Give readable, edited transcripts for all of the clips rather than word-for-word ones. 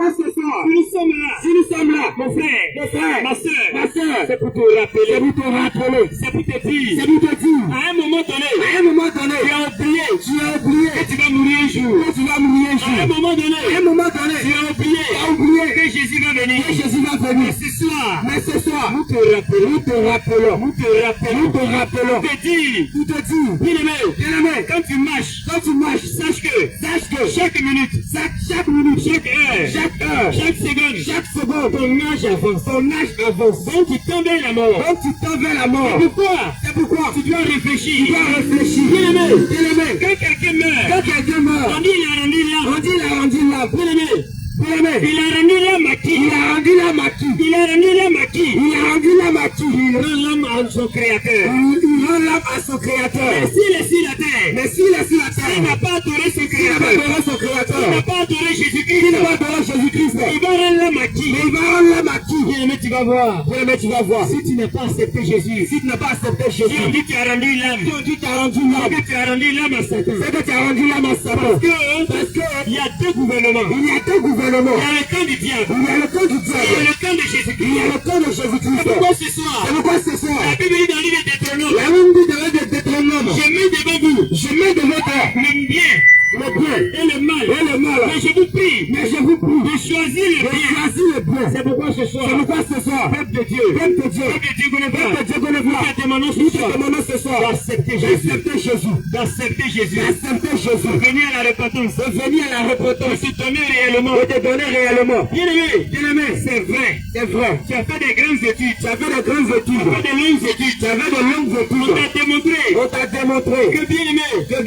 pourquoi ce soir, si nous sommes là, mon frère, ma soeur, c'est pour te rappeler, c'est pour te dire, à un moment donné, tu as oublié que tu vas mourir un jour, à un moment donné, tu as oublié que Jésus va venir, mais ce soir, nous te rappelons, pour te dire, bien-aimé, quand tu marches, sache que chaque minute, chaque heure, chaque seconde, ton âge avance. Donc tu t'en vas la mort. C'est pourquoi tu dois réfléchir. Bien-aimé, quand quelqu'un meurt, on dit il a rendu l'âme. Bien-aimé, il a rendu l'âme à qui? Il rend l'âme à son créateur. Mais s'il est sur la terre, il n'a pas adoré son créateur, il n'a pas adoré Jésus-Christ, il va rendre l'âme à qui? Bien-aimé, tu vas voir. Si tu n'as pas accepté Jésus, si on dit que tu as rendu l'âme, que tu as rendu l'âme à Satan. Parce que il y a deux gouvernements. Il y a le camp du diable. Il y a le camp de Jésus-Christ. C'est pourquoi ce soir, la Bible dit dans le livre de Deutéronome, je mets devant vous le bien et le mal. Mais je vous prie de choisir le bien. C'est pourquoi ce soir, peuple de Dieu, nous te demandons ce soir d'accepter Jésus, venir à la repentance, de se donner réellement. Bien-aimé, c'est vrai. Tu as fait des grandes études, tu as fait de longues études, on t'a démontré que bien-aimé, que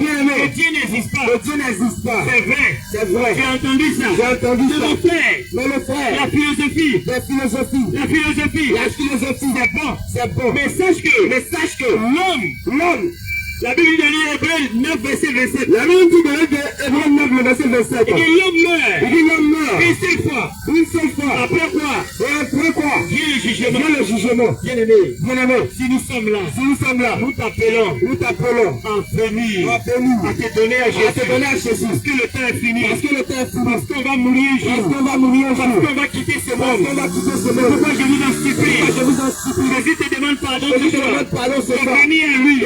Dieu n'existe pas. C'est vrai. Tu as entendu ça. Mais le frère, la philosophie, c'est bon. Mais sache que l'homme, la Bible dit dans Hébreux 9, verset 27. Il dit l'homme meurt une seule fois. Après quoi? Vient le jugement. Bien-aimé, si nous sommes là, nous t'appelons à venir, à te donner à Jésus. Parce que le temps est fini. Parce qu'on va mourir un jour. Parce qu'on va quitter ce monde. Pourquoi je vous en supplie? Jésus te demande pardon ce soir. De venir à lui.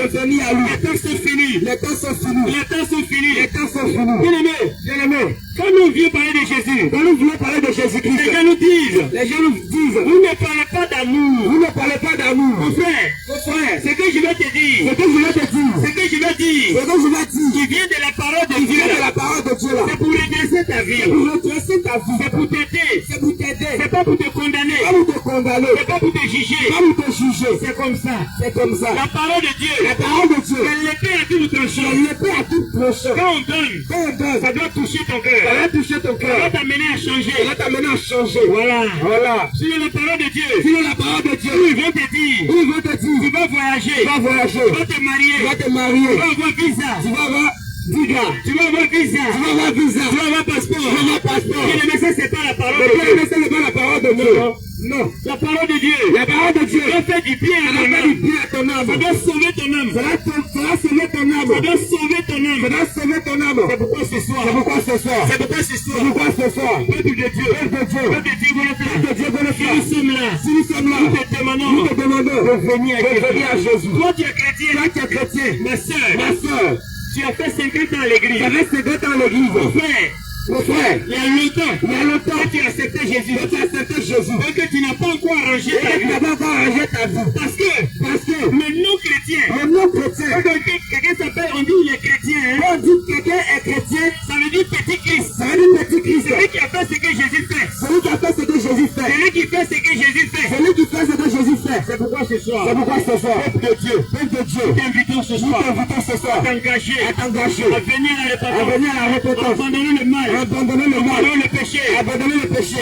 Les temps sont finis. Bien-aimé, quand nous vient parler de Jésus, les gens nous disent, vous ne parlez pas d'amour. Mon frère, ce que je vais te dire, qui vient de la parole de Dieu, c'est pour redresser ta vie, c'est pour t'aider, c'est pas pour te condamner, c'est pas pour te juger, c'est comme ça. La parole de Dieu, elle l'épée à tout tranchant. Quand on donne, ça doit toucher ton cœur, ça va t'amener à changer. Voilà. Sur la parole de Dieu, où ils vont te dire, tu vas voyager, tu vas te marier, tu vas avoir visa, tu vas avoir passeport. Mais ça, c'est pas la parole de Dieu. Non. La parole de Dieu. Ça fait du bien à ton âme. Ça doit sauver ton âme. Ça doit sauver ton âme. C'est pourquoi ce soir. Peuple de Dieu, si nous sommes là, nous te demandons de venir à Jésus. Toi, tu es chrétien. Ma soeur, tu as fait 50 ans à l'église. Mon frère, il y a longtemps que tu as accepté Jésus. Et que tu n'as pas encore arrangé ta vie. Parce que le non-chrétien, quand quelqu'un s'appelle, on dit il est chrétien. On dit quelqu'un est chrétien, ça veut dire petit Christ. Celui qui a fait ce que Jésus fait. Celui qui fait ce que Jésus fait. C'est pourquoi ce soir, peuple de Dieu, nous t'invitons ce soir à t'engager, à venir à la repentance, à abandonner le mal, abandonner le péché.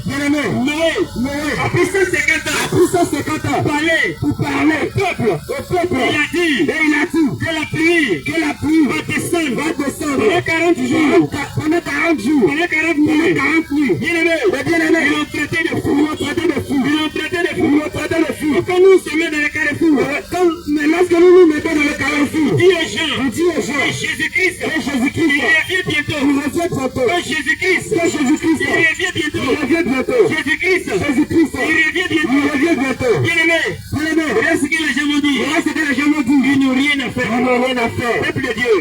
Bien-aimé, Noé, à plus de 50 ans, parler au peuple, il a dit que la pluie va descendre pendant 40 jours, pendant 40 nuits. Bien-aimé, ils ont traité de fou. Quand nous se mettons dans le carrefour, mais lorsque nous nous mettons dans le carrefour, dis aux gens, Jésus-Christ, il revient bientôt. Jésus-Christ, il revient bientôt. bientôt. Jésus-Christ, il revient bientôt. Bien-aimé, regarde ce que les gens m'ont dit. Ils n'ont rien à faire. Peuple de Dieu.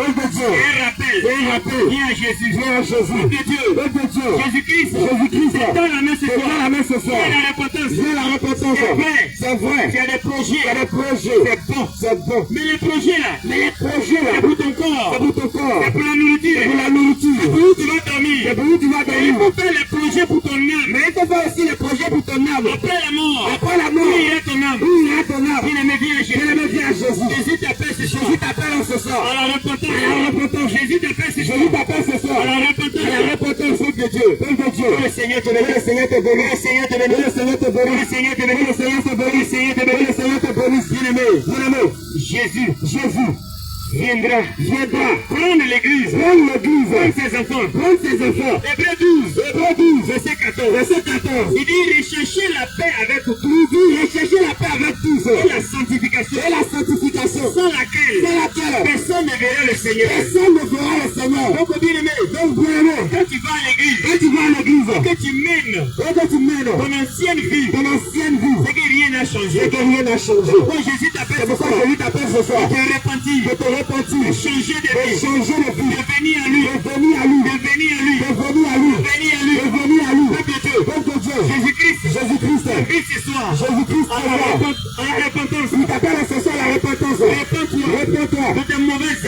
Un rappel. Viens à Jésus. Peuple de Dieu. Jésus-Christ. C'est dans la main ce soir. Viens la repentance. C'est vrai. Tu as des projets. C'est bon. Mais les projets là, c'est pour ton corps. C'est pour la nourriture. C'est pour où tu vas dormir. Il faut faire les projets pour ton âme. Mais il faut faire aussi les projets pour ton âme. Après la mort. Où ira ton âme. Viens à Jésus. Jésus t'appelle ce soir. À la repentance. Jésus t'appelle ce soir. À la repentance. Peuple de Dieu. Que le Seigneur te bénisse. Bien-aimé. Jésus viendra prendre l'église, prendre ses enfants. Hébreux 12, verset 14. Il dit rechercher la paix avec tous. Et la sanctification. Sans laquelle personne ne verra le Seigneur. Donc bien-aimé, quand tu vas à l'église, que tu mènes ton ancienne vie, c'est que rien n'a changé. Pourquoi Jésus t'appelle ce soir? De te repentir, changer de vie, de venir à lui. Jésus-Christ ce soir, à la repentance. Il t'appelle ce soir à la repentance. Réponds-toi de tes mauvaises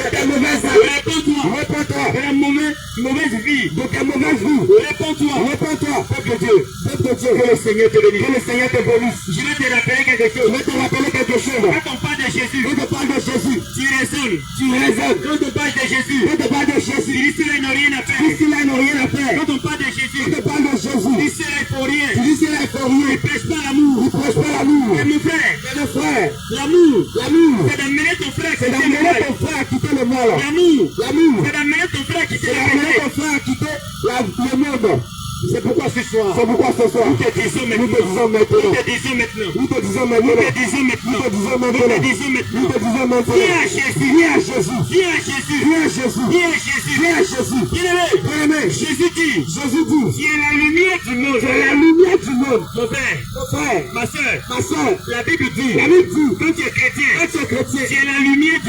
réponds-toi de la mauvaise vie. Réponds-toi. Peuple de Dieu, que le Seigneur te bénisse. Je vais te rappeler quelque chose. Quand on parle de Jésus, tu raisonnes. Quand on parle de Jésus, il dit cela n'a rien à faire. Quand on parle de Jésus, il dit cela il faut rien. Il ne prêche pas l'amour. Et mon frère, l'amour, c'est d'amener ton frère à quitter le mal. L'amour, c'est d'amener ton frère à quitter le monde. C'est pourquoi ce soir, nous te disons maintenant, viens à Jésus. Bien-aimé, Jésus dit, tu es la lumière du monde. Mon frère, ma soeur, la Bible dit, quand tu es chrétien, tu es la lumière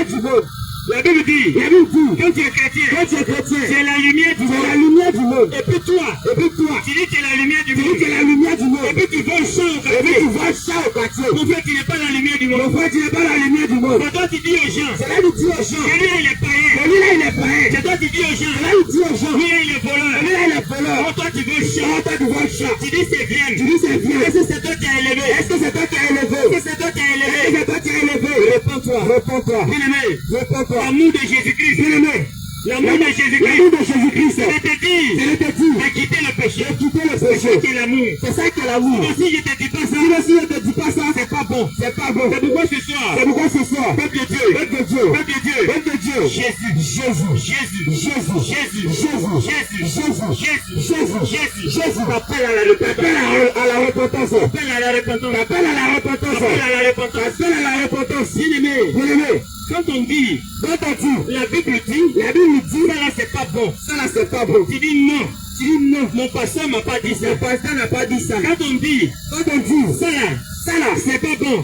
du monde. La Bible dit, quand tu es chrétien, c'est la lumière du monde. Et puis toi, tu dis que tu es la lumière du monde. Et puis tu vas au champ au quartier. Mon frère, tu n'es pas la lumière du monde. C'est toi qui dis aux gens, celui-là il est païen. C'est toi qui dis aux gens, lui-là il est voleur. Toi tu veux au champ. Tu dis c'est bien. Est-ce que c'est toi qui as élevé? Réponds-toi. Bien-aimé, l'amour de Jésus-Christ. L'amour de Jésus-Christ. Je te dis de quitter le péché. C'est ça qui est l'amour. Si je te dis pas ça, c'est pas bon. C'est pourquoi ce soir, peuple de Dieu, Jésus t'appelle à la repentance. Bien-aimé, quand on dit, la Bible dit, ça là c'est pas bon. Tu dis non, mon pasteur m'a pas dit ça. Quand on dit, ça là, c'est pas bon.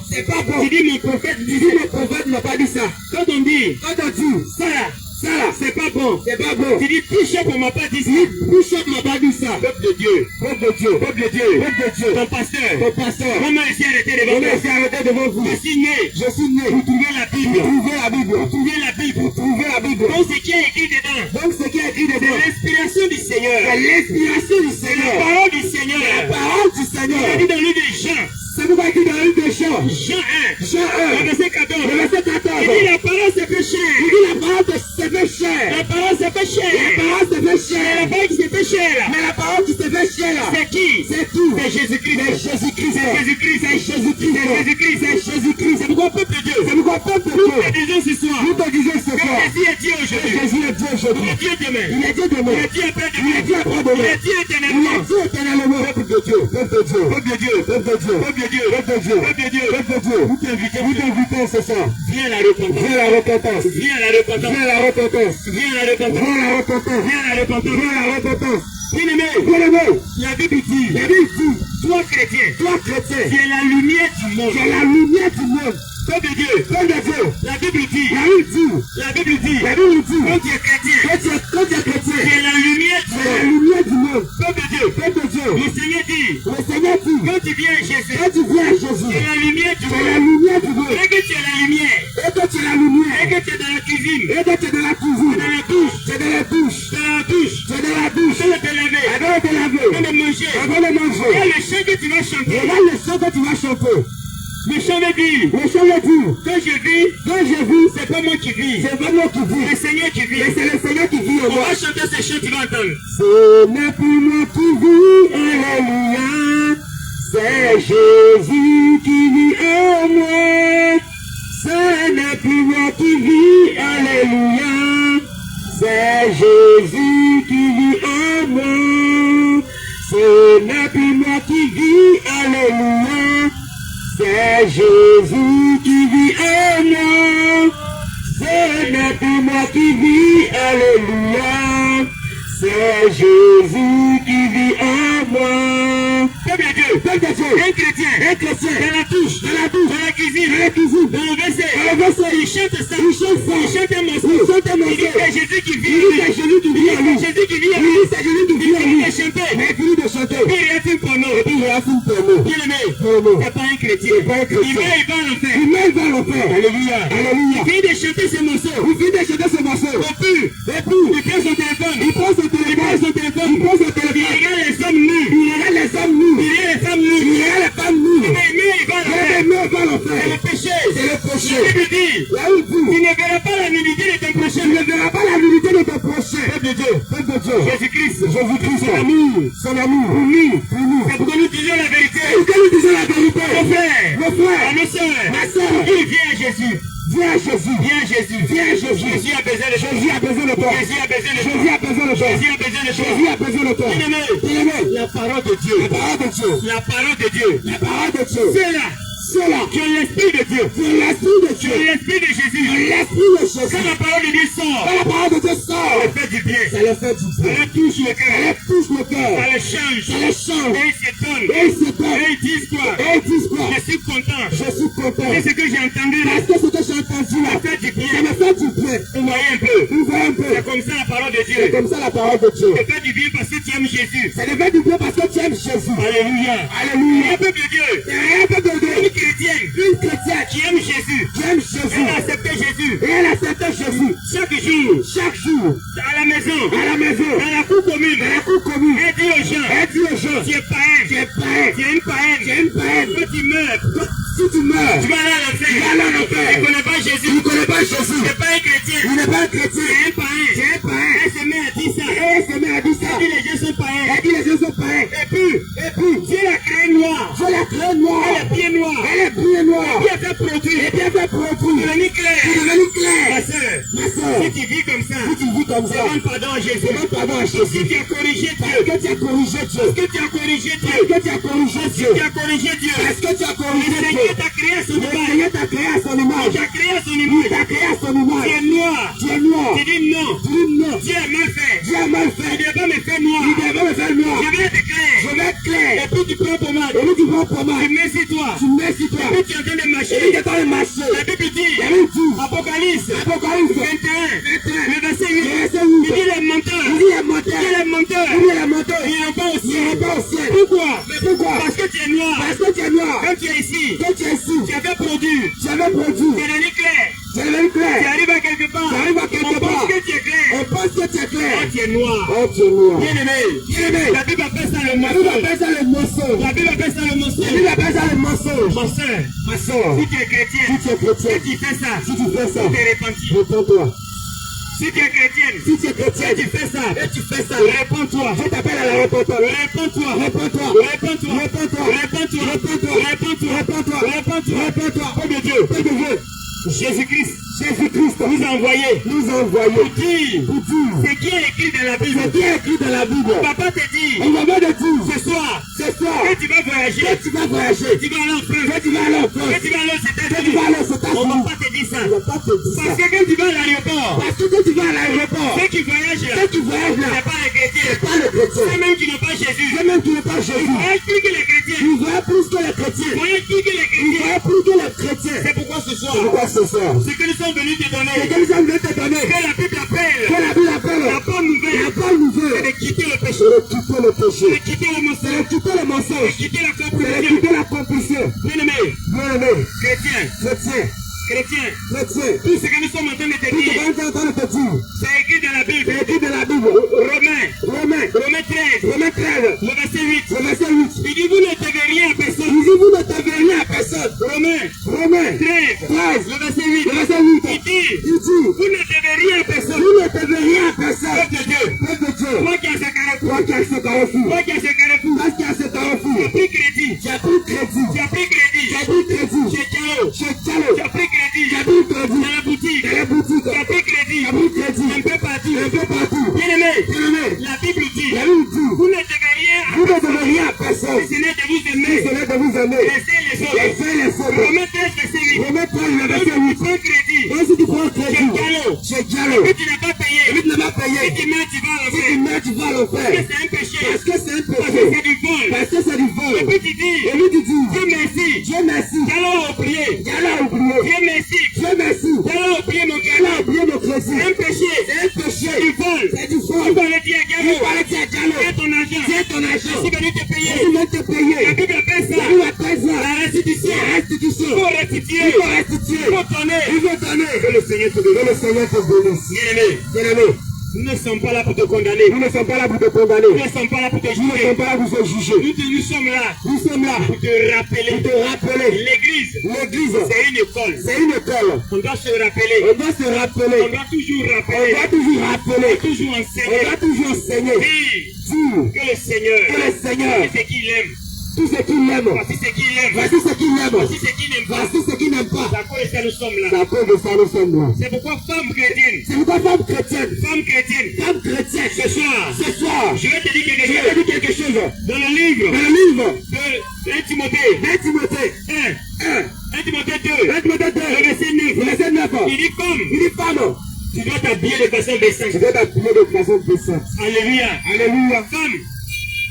Tu dis mon prophète m'a pas dit ça. Quand on dit, ça là, c'est pas bon. Tu dis Bishop m'a pas dit ça. Peuple de Dieu. Ton pasteur. Comment est-ce arrêté devant vous? Je suis né. Vous trouvez la Bible. Donc ce qui est écrit dedans. C'est l'inspiration du Seigneur. La parole du Seigneur. Il a dit dans le livre de Jean. C'est pourquoi il dit dans le livre de Jean 1, verset 14. Il dit la parole s'est fait chair. La parole s'est fait chair. Mais la parole qui s'est fait chair, c'est qui? C'est Jésus-Christ. C'est pourquoi peuple de Dieu. Nous te disons ce soir. Que Jésus est Dieu aujourd'hui. Il est Dieu demain. Il est Dieu après-demain. Il est Dieu éternellement. Peuple de Dieu. Vous t'invitez ce soir. Viens à la repentance. Bien-aimé, la Bible dit, toi chrétien, tu es la lumière du monde. Peuple de Dieu, la Bible dit, quand tu es chrétien, tu es la lumière du monde. Peuple de Dieu, le Seigneur dit, quand tu viens à Jésus, tu es la lumière du monde. Et que tu es la lumière, et que tu es dans la cuisine, dans la douche, dans la douche, avant de te laver, avant de manger, et le chant que tu vas chanter. Le chant veut dire, quand je vis, c'est pas moi qui vis, c'est le Seigneur qui vit. On va chanter ce chant, tu vas entendre. Ce n'est plus moi qui vis, alléluia, c'est Jésus qui vit en moi. Ce n'est plus moi qui vis, alléluia, c'est Jésus qui vit en moi. Ce n'est plus moi qui vis, alléluia, c'est Jésus qui vit en moi. Ce n'est plus moi qui vis, alléluia, c'est Jésus qui vit en moi. Peuple de Dieu, un chrétien, dans la douche, dans la cuisine, dans le WC, il chante ça, il chante un morceau, il dit que Jésus qui vit, Jésus qui vit, mais il de chanter, il reste pour nous, bien-aimé, c'est pas un chrétien, il va l'enfer, alléluia, il vient de chanter ce morceau, et puis, il prend son téléphone, il regarde les hommes nus, il regarde les femmes nues, mais il va l'enfer, c'est le péché, la Bible dit, tu ne verras pas la nudité de ton prochain, Peuple de Dieu, Jésus-Christ, son amour, pour nous, c'est pour que nous disions la vérité, nos frères, nos soeurs, il vient à Jésus. Viens Jésus. Jésus a besoin de choses. Jésus a besoin de toi. Bien-aimé, la parole de Dieu. Ceux-là qui ont l'esprit de Dieu. Qui ont l'esprit de Jésus. Quand la parole de Dieu sort, ça leur fait du bien. Ça leur touche le cœur. Ça les change. Et ils s'étonnent. Et ils disent quoi? Je suis content. C'est ce que j'ai entendu. Ça me fait du bien. Vous voyez un peu. C'est comme ça la parole de Dieu. Ça fait du bien parce que tu aimes Jésus. Alléluia. Un peuple de Dieu. Une chrétienne qui aime Jésus. Elle a accepté Jésus. Chaque jour. À la maison. Dans la cour commune. Elle dit aux gens. Tu es païen. Tu es une païenne. Quand tu meurs. Tu vas aller à l'enfer. Tu ne connais pas Jésus. Tu n'es pas un chrétien. Tu es un païen. Elle se met à dire ça. Elle dit les gens sont païens. Et puis, Dieu l'a créé noir. Elle est bien noire. Et puis elle fait produire. Devenir clair. Ma soeur, si tu vis comme ça, demande pardon à Jésus. Si tu as corrigé Dieu. Le Seigneur t'a créé à son image. Tu es noir. Tu dis non. Dieu a mal fait. Il ne devait me faire noir. Je vais être clair. Et puis tu prends pommade. Tu mets sur toi. Et puis tu es en train de marcher. La Bible dit, Apocalypse 21, le verset 8, il dit les menteurs. Ils n'ont pas au ciel. Pourquoi? Parce que tu es noir. Quand tu es ici, tu avais produit. Tu es devenu clair. Tu arrives à quelque part. On pense que tu es clair. Oh, tu es noir. Bien-aimé. La Bible appelle ça le mensonge. Ma soeur, si tu es chrétien, si tu fais ça, tu te repentis. Réponds-toi. Si tu es chrétienne, tu fais ça, réponds-toi. Je t'appelle à la repentance. Réponds-toi. Peu de Dieu. Jésus-Christ nous a envoyé pour dire ce qui est écrit dans la Bible. Papa te dit ce soir que tu vas voyager, que tu vas aller en France, que tu vas aller aux États-Unis. On ne va pas te dire ça. Parce que quand tu vas à l'aéroport, ceux qui voyagent là, c'est pas les chrétiens. chrétiens. Ceux-mêmes qui n'ont pas Jésus. Ceux-mêmes qui n'ont pas Jésus. Ils voient plus que les chrétiens. Ils voient plus que les chrétiens. Ils voient plus que les Ils chrétiens. voient plus que les chrétiens. C'est pourquoi ce soir, C'est pourquoi ce soir, ce que nous sommes venus te donner, c'est que nous sommes venus te donner, que la Bible appelle, que la Bible appelle la bonne nouvelle, la bonne c'est nouvelle, de quitter le péché, c'est de quitter le péché, de quitter le c'est de mensonge, quitter le de mensonge, quitter la c'est de compulsion. quitter la compulsion. Bien-aimé, Bien-aimé, chrétien, chrétien, chrétien, chrétien, tout ce que nous sommes en train de te tout ce dire, qu'on est en train de te dire, c'est écrit dans la Bible. c'est écrit dans la Bible. Romains, Romains, Romains 13, Romains 13, le verset 8. le verset 8. Il dit, vous ne devez rien à personne. Il dit, vous ne devez rien à personne. Romains Romains 13, 13, le verset 8. le verset 8. Il dit, Il dit, vous ne devez rien à personne. vous ne devez rien à personne. Peuple de Dieu, Peuple de Dieu, toi qui as ce carrefour, toi qui as ce carrefour, toi qui as ce carrefour, toi qui as ce tu as carrefour, pris crédit, tu as pris crédit, tu as pris crédit, tu as pris crédit, chez Diallo, chez Diallo, tu as pris crédit, tu as pris crédit, dans la boutique, dans la boutique, tu as pris crédit, tu as pris crédit, un peu partout. un peu partout. Bien-aimé, Bien-aimé, la Bible dit, la Bible dit, vous ne devez rien à vous ne devez rien à personne. si ce n'est de vous Si aimer, ce n'est de vous aimer, laissez les autres. laissez les autres. Romains 13, verset 8. Romains 13, le verset Tu 8. prends crédit, Quand si tu prends chez crédit, Diallo, chez Diallo, et tu n'as pas payé, et tu ne l'as pas si payé, tu mets, tu vas le si tu faire. mets, tu vas le Parce que faire. c'est un péché, Parce que c'est un parce que péché. c'est du vol. Parce que c'est du Et vol. puis tu dis, Et lui, tu dis, Dieu merci, Dieu merci. Diallo a oublié, Diallo a oublié. Dieu merci, Dieu merci. Diallo a oublié mon Diallo a crédit. oublié nos crédits. C'est un péché, C'est un péché. du vol. C'est du Tu vol. vas le dire à Il Diallo, fallait dire à Diallo, tiens ton argent, tiens ton je argent. suis venu te Je payer. suis venu te La payer. Bible appelle ça La Bible appelle ça la restitution. la restitution. Il faut Il restituer, faut restituer. il faut donner. Il faut donner. Que le Seigneur te Que bénisse. le Seigneur te bénisse. Bien-aimé, Bien-aimé, nous ne sommes pas là pour te condamner. nous ne sommes pas là pour te Nous condamner. ne sommes pas là pour te Nous ne juger. sommes pas là pour te juger. Nous sommes là Nous sommes là pour te pour rappeler. te rappeler. L'église, L'église, c'est une école. c'est une école. On doit se rappeler. On doit se On rappeler. doit toujours On rappeler. doit toujours rappeler. Toujours On enseigner. doit toujours enseigner. Dire Dire que le Seigneur, que le Seigneur, c'est ce qu'il aime. tout ce qu'il aime, Voici ce qu'il aime. voici ce qu'il aime. Voici ce qu'il n'aime pas. Voici ce qu'il n'aime pas. C'est à cause de ça nous sommes C'est là. à cause de ça nous sommes là. C'est pourquoi femme chrétienne, C'est pourquoi femme chrétienne, femme chrétienne, femme chrétienne, ce soir, ce soir, je vais te dire quelque je vais te chose. dire quelque chose. Dans le livre Dans le livre de 1 Timothée, de Timothée 1 1, Timothée 2, 1 Timothée 2, le verset 9, le verset 9, il dit comme, il dit femme, tu dois t'habiller de façon tu décente. dois t'appuyer de façon décente. Alléluia. Alléluia. Femme,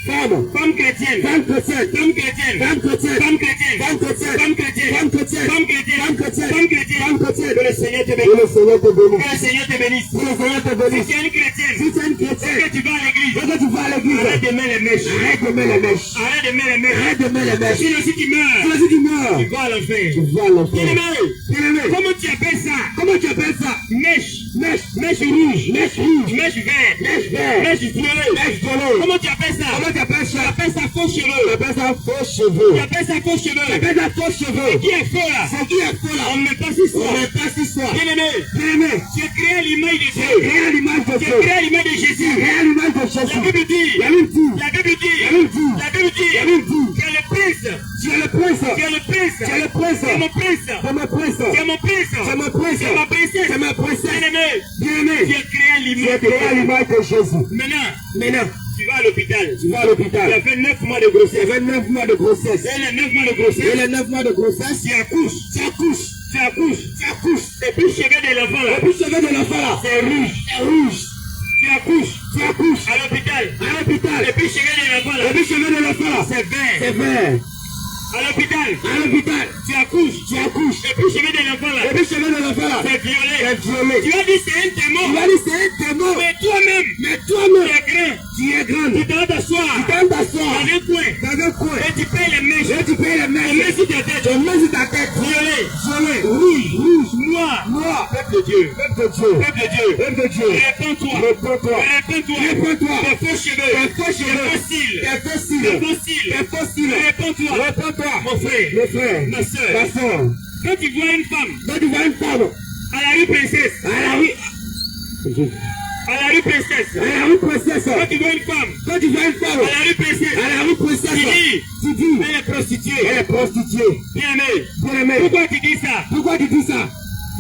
Femme, femme chrétienne, femme chrétienne, femme chrétienne, femme chrétienne, femme chrétienne, femme chrétienne, femme chrétienne, femme chrétienne, femme chrétienne, femme chrétienne, femme chrétienne, femme chrétienne. que le Seigneur te Que bénisse. le Seigneur te Que bénisse. le Seigneur te bénisse. Que le Seigneur te Si bénisse. tu es une chrétienne, Si tu es une que chrétienne, tu vas à l'église, dès que tu vas à l'église, arrête de mettre les mèches. arrête de mettre les mèches. Arrête de mettre les mèches. Arrête de mettre les mèches. Sinon, si tu meurs, Si tu meurs, tu vas à l'enfer. tu vas à l'enfer. Bien-aimé, Bien-aimé, comment tu appelles ça? comment tu appelles ça? Mèche, Mèche, mèche rouge, mèche rouge, mèche vert, mèche vert, mèche violet. mèche violette. Comment tu appelles ça? Comment tu appelles Tu ça? appelles ça faux Tu cheveux. appelles ça faux cheveux. Tu appelles ça faux Tu cheveux. appelles ça faux cheveux. Qui est faux là? C'est qui est faux là? On ne met pas ce On soir. n'est pas ce soir. Bien-aimé, Bien-aimé, tu es créé à l'image de tu Dieu. es à l'image de Tu Dieu. es créé à l'image de Tu Jésus. es à l'image de La Jésus. Bible dit, La Bible dit, la Bible dit, la Bible dit, la Bible dit, la Bible dit, tu es le prince, tu es le prince, tu es le prince, tu es le prince, tu es mon prince, c'est mon prince, tu es mon prince, c'est mon prince, tu es ma princesse. c'est ma princesse. Bien-aimé, Bien-aimé, tu es créé à tu es l'image de créé à Dieu. l'image de Jésus. Maintenant, Maintenant, tu vas à l'hôpital. tu vas à Tu l'hôpital. as fait 9 mois de Tu grossesse. avais 9 mois de grossesse. Et les 9 mois de Et grossesse, les 9 mois de grossesse, tu accouches. tu accouches, Tu accouches. tu accouches. Et puis le cheveu de l'enfant là, Et puis le cheveu de l'enfant là, c'est rouge. c'est rouge. Tu accouches Tu accouches à l'hôpital. à l'hôpital. Et puis le cheveu de l'enfant Et là, puis le cheveu de l'enfant là, c'est vert. c'est vert. À l'hôpital, À l'hôpital, tu accouches. tu accouches. Et puis le cheveu de l'enfant là, Et puis le cheveu de l'enfant là, c'est violet. c'est violet. Tu as dit c'est un Tu démon. vas dire c'est un démon. Mais toi-même, Mais tu toi-même, es grand. tu es grande. Tu dois t'asseoir Tu t'aimes t'asseoir dans un coin. dans un coin. Et tu payes les mèches. Et tu payes les Tu mets mèches. sur ta tête. Tu mets sur ta tête. Violet, Violet, rouge, rouge, noir. noir. Peuple de Dieu. Peuple de Dieu. Peuple de Dieu. Peuple de Dieu. Réponds-toi. Réponds-toi. Réponds-toi. Réponds-toi. Tes faux cheveux. Tes faux cheveux. Tes faux cils. Tes faux Tes cils. faux cils. Tes faux cils. Réponds-toi. Réponds-toi. Mon frère. Mes frères, Ma soeur. ma soeur, Quand tu vois une femme quand tu vois une femme à la rue Princesse, à la rue, à la rue Princesse, à la rue princesse, quand tu vois une femme quand tu vois une femme à la rue Princesse, à la rue princesse, tu dis, elle est prostituée. elle est prostituée. Bien-aimé, Bien-aimé, pourquoi tu dis ça? pourquoi tu dis ça?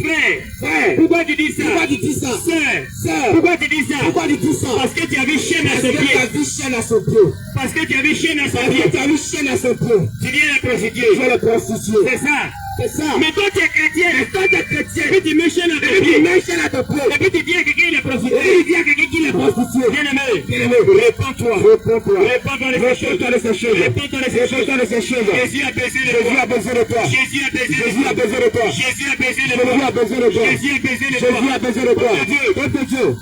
Frère, Frère, pourquoi tu dis ça? pourquoi tu dis ça? Sœur, Sœur, pourquoi tu dis ça? pourquoi tu dis ça? Parce que tu as vu chaîne à Parce son que tu pied. as vu chaîne à son pied. Parce que tu as vu chaîne à son Parce que pied. tu as vu chaîne à son pied. Tu dis elle est prostituée. Tu es le prostituée. C'est ça. C'est ça. Mais toi, tu es chrétien. Mais toi, tu es chrétien. Et puis tu mets chaîne à ton Et puis tu pied. mets chaîne à ton pied. Et puis tu dis à quelqu'un qu'il est Et prostitué. puis tu dis à quelqu'un qu'il est prostitué. Bien-aimé, Bien-aimé, répands-toi. réponds-toi. Répands-toi de ces choses. Réponds-toi de ces choses. Répands-toi de ces choses. Réponds-toi de ces choses. Jésus a baisé le Jésus a toi. besoin de toi. Jésus a baisé Jésus a le toi. besoin de toi. Jésus a baisé le Jésus a toi. besoin de toi. Jésus a baisé le Jésus a toi. besoin de toi. Peuple de Dieu. Peuple de Dieu.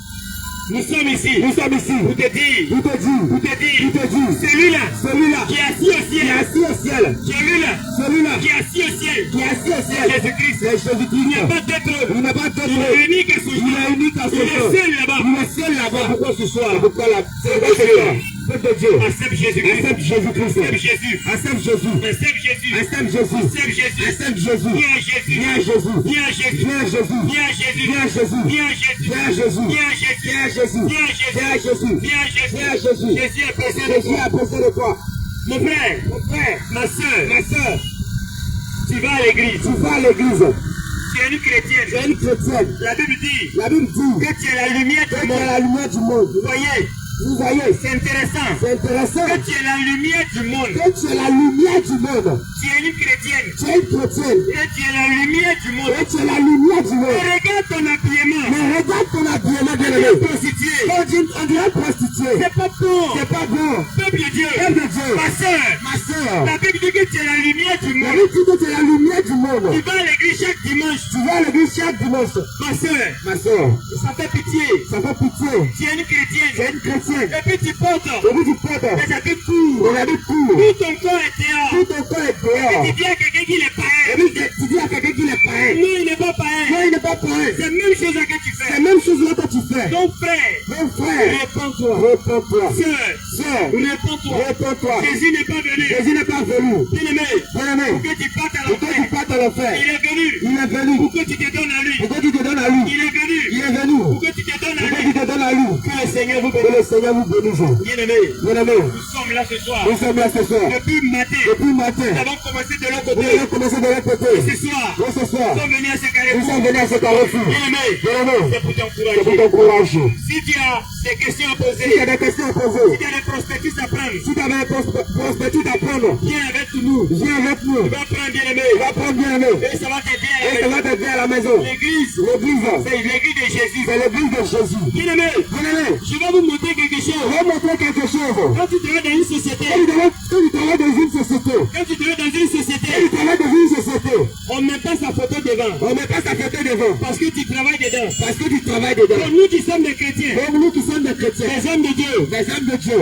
Nous sommes ici. Nous sommes ici. Pour te dire. Pour te dire. Pour te dire. Pour te dire. Celui-là. Celui-là. Qui est assis au Qui est ciel. assis au ciel. Celui-là. Celui-là. Qui est assis au ciel. Qui est assis au ciel. Jésus-Christ. C'est Jésus-Christ. Il n'y a pas d'autre. Il n'a pas d'autre. Il est unique à son Il est unique à son Il est temps. seul là-bas. Il est seul là-bas. Pourquoi ce soir? Pourquoi la... Peuple de Dieu. Accepte Jésus-Christ. Accepte Jésus-Christ. Accepte Jésus. Accepte Jésus. Accepte Jésus. Accepte Jésus. Accepte Jésus. Accepte Jésus. Viens à Jésus. Viens à Jésus. Viens à Jésus. Viens à Jésus. Viens à Jésus. Viens à Jésus. Viens à Jésus. Viens à Jésus. Viens à Jésus. Viens à Jésus. Viens à Jésus. Viens à Jésus. Viens à Jésus. Viens à Jésus. Jésus a baisé le Jésus toi. a besoin de toi. Mon frère, Mon frère, ma soeur, ma soeur, tu vas à l'église. tu vas à l'église. Tu es une chrétienne. Tu es une chrétienne. La Bible dit La Bible dit que tu es la lumière que du tu es monde. la lumière du monde. Vous voyez, Vous voyez, c'est intéressant. c'est intéressant. Que tu es la lumière du monde. Que tu es la lumière du monde. Tu es une chrétienne. Tu es une chrétienne. Et tu es la lumière du monde. Que tu es la lumière du Et monde. regarde ton habillement. Mais regarde ton habillement, Tu es bien-aimé. prostituée. On dirait prostituée. C'est pas bon. C'est pas bon. Peuple de Dieu. Peuple de Dieu. Ma soeur, Ma soeur, la Bible dit que tu es la lumière du la monde. Bible dit que tu es la lumière du monde. Tu vas à l'église chaque dimanche. Tu vas à l'église chaque dimanche. Ma soeur, Ma soeur, ça fait pitié. ça fait pitié. Tu es une Tu chrétienne. es une chrétienne. Et puis tu portes Et puis tu portes des habits courts. ton habit court. Tout ton corps est dehors. Tout ton corps est Tu dehors. dis à quelqu'un qu'il est Et pareil. puis tu dis à quelqu'un qu'il est pareil. Non, il n'est pas Non, pareil. il n'est pas pareil. C'est la même chose que tu C'est la fais. même chose là que tu fais. Ton frère, Mon frère, réponds-toi. réponds-toi. Sœur, Sœur, réponds-toi. réponds-toi. Jésus n'est pas venu. Jésus n'est pas venu. Bien-aimé, Bien-aimé, pour que tu partes à pourquoi tu l'enfer. partes à l'enfer? Il est venu. Il est venu. Pour que tu te donnes à lui. Pourquoi tu te donnes à lui? Il est venu. Il est venu. Pour que tu te donnes à Pourquoi lui. tu te donnes à lui? Que le Seigneur vous Que bénisse. le Seigneur vous bénisse. Bien-aimé, Bien-aimé, nous sommes là ce soir. nous sommes là ce soir. Depuis matin, Depuis matin, nous avons commencé de l'autre nous côté. allons commencer de l'autre côté. Ce soir, Et ce soir, nous sommes venus à ce nous carrefour. sommes venus à ce carrefour. Bien-aimé, Bien-aimé, c'est pour c'est pour t'encourager. t'encourager. Si tu as des questions à Si tu poser, as des questions à si poser, tu as des prospectus à prendre, si tu avais un prospectus à prendre, viens avec nous. viens avec nous. Tu vas prendre, bien-aimé. Va prendre bien-aimé. Et ça va t'aider à Et la ça maison. va t'aider à la maison. L'église, L'église, c'est l'église de Jésus. c'est l'église de Jésus. Bien-aimé, Bien-aimé, je vais vous montrer quelque je chose. vais montrer quelque chose. Quand tu te rends dans une société, Quand tu travailles dans une société, quand tu te rends dans une société, quand tu travailles dans une société, on ne met pas sa photo devant. on met pas sa photo devant. Parce que tu travailles dedans. Parce que tu travailles dedans. Donc nous qui sommes des chrétiens, Donc nous qui sommes des chrétiens, des hommes de Dieu, des hommes de Dieu,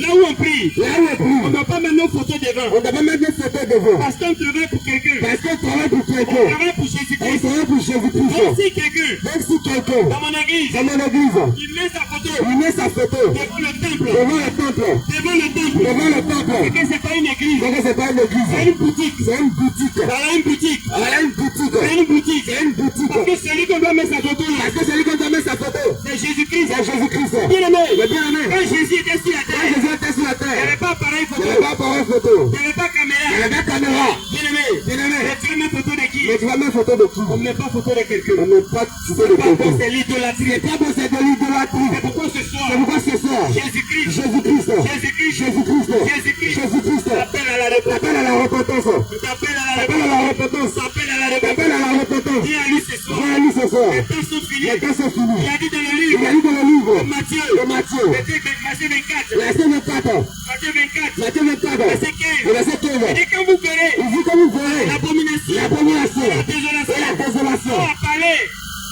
là où on prie, là où on on prie, ne doit pas mettre nos photos devant. on doit pas mettre des photos devant. Parce qu'on travaille pour quelqu'un. Parce qu'on travaille pour On quelqu'un. travaille pour On Jésus-Christ. travaille pour Donc Jésus-Christ. si quelqu'un, Donc si quelqu'un, dans mon église, dans mon église, il met sa photo il met sa photo devant le temple, devant le temple, devant le temple, devant le temple, c'est que c'est pas une église, donc c'est pas une c'est église, une boutique. c'est une boutique. Voilà une boutique. Elle a une boutique. C'est une boutique. C'est une boutique. Parce que celui qu'on doit mettre sa photo là, Parce que celui qui doit mettre sa photo, c'est Jésus-Christ. c'est Jésus-Christ. Bien-aimé, Le bien-aimé. quand Jésus était sur la Quand terre, Jésus était sur la il n'y avait terre, pas pareil il n'y photo, avait pas appareil photo. il n'y avait pas Il y caméra. avait caméra. Bien-aimé, Bien-aimé. mais tu veux mettre photo de qui? Mais tu vas mettre photo de qui? On ne met pas photo de quelqu'un. On ne met pas photo de Pas bon, quelqu'un. c'est l'idolâtrie. C'est pas bon, c'est de l'idolâtrie. C'est pourquoi ce soir, C'est pourquoi ce soir, Jésus-Christ, Jésus-Christ, Jésus-Christ, Jésus-Christ, Jésus-Christ, Jésus-Christ, t'appelle à la repentance. t'appelle à la repentance. T'appelle à la T'appelle à la repentance. repentance. T'appelle à la T'appelle repentance. à la repentance. Viens à lui ce soir. Viens à lui ce soir. Les temps sont finis. Les temps sont finis. Il a dit dans le Il livre a dit dans le livre de Matthieu, de Matthieu, Matthieu 24, verset 24, Matthieu 24, Matthieu 24, verset 15. le verset 15. Il dit quand vous verrez Il dit que vous verrez l'abomination, l'abomination la et la désolation, désolation. Bon à parler,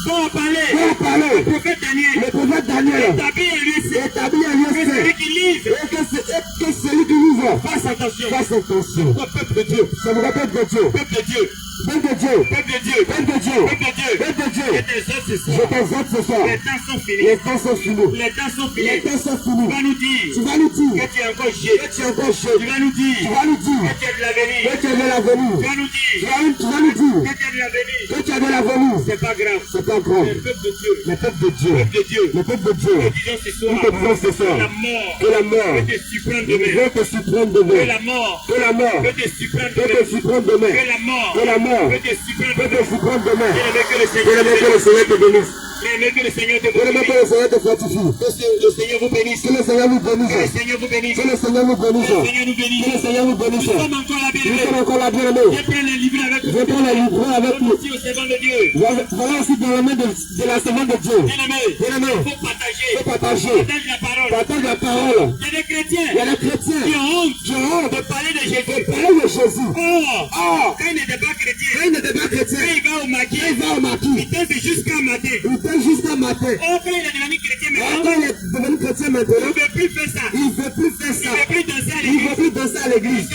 Pour en parler, le prophète Daniel, le prophète Daniel établi un lieu saint, établit un lieu que celui saint qui lise, et que celui qui ouvre fasse attention. fasse attention. Au peuple de Dieu, Ça vous rappelle de Dieu. peuple de Dieu, Peuple de Dieu. peuple de Dieu, Peuple de Dieu. peuple de Dieu, Peuple de Dieu. et tes œuvres ce Je soir. t'exhorte ce soir. Les temps sont finis. Les temps sont finis. Les temps sont Les finis. temps sont Tu finis. vas nous dire Tu vas nous que dire tu es encore que jeune. tu es encore Tu jeune. vas nous Tu dire vas nous dire que tu es de l'avenir. que tu es de l'avenir. Tu vas nous dire Tu vas nous dire que tu es de l'avenir. que tu es de l'avenir. C'est pas grave. C'est pas grave. Le peuple de Dieu, Le peuple de Dieu. le peuple de Dieu, Le peuple de Dieu. nous disons ce soir Nous te disons ce soir la mort que la mort peut te surprendre demain. veut te surprendre Que demain. la mort Que la mort peut te surprendre veut demain. te surprendre demain. Que la mort Que la mort peut te surprendre veut demain. te surprendre demain. Bien-aimé, que le Que Seigneur le Seigneur te bénisse. Bien-aimé, que le Seigneur te Que le bénisse. Seigneur te fortifie. Que le Seigneur vous bénisse. Que le Seigneur vous Que le bénisse. Seigneur vous bénisse. Que le Seigneur vous bénisse. Que le Seigneur nous bénisse. Que le Seigneur vous bénisse. Nous sommes encore là, Nous bien-aimé. sommes encore là, bien-aimés. Viens prendre les livres avec Je prends la livraison avec lui. aussi au servant de Dieu. Voilà aussi dans la main de la servante de Dieu. Bien-aimé, il faut partager. Partage la parole. Partage la parole. Il y a des chrétiens. Il y a des chrétiens qui ont honte de parler de Jésus. Parler de Jésus. Quand il n'était pas chrétien. Quand il n'était pas chrétien. Quand il va au maquis. Il tente jusqu'à mater. Quand il est devenu chrétien maintenant. Il ne veut plus faire ça. Il ne veut plus danser à l'église.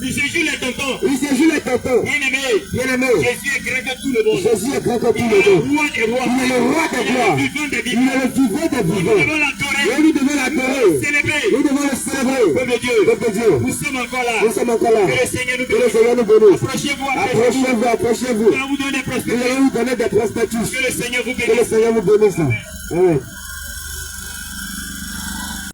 Il se joue les tontons. Bien-aimé. Jésus est grand que tout le monde. Jésus est grand que tout le monde. Il est le roi des rois. Il est le roi des rois. Il est le Il est le vivant des vivants. Nous devons l'adorer. Nous devons le célébrer. Peuple de Dieu. Nous sommes encore là. Que le Seigneur nous bénisse. Approchez-vous. Nous allons vous donner des prospectus. Que le Seigneur vous bénisse. Amen.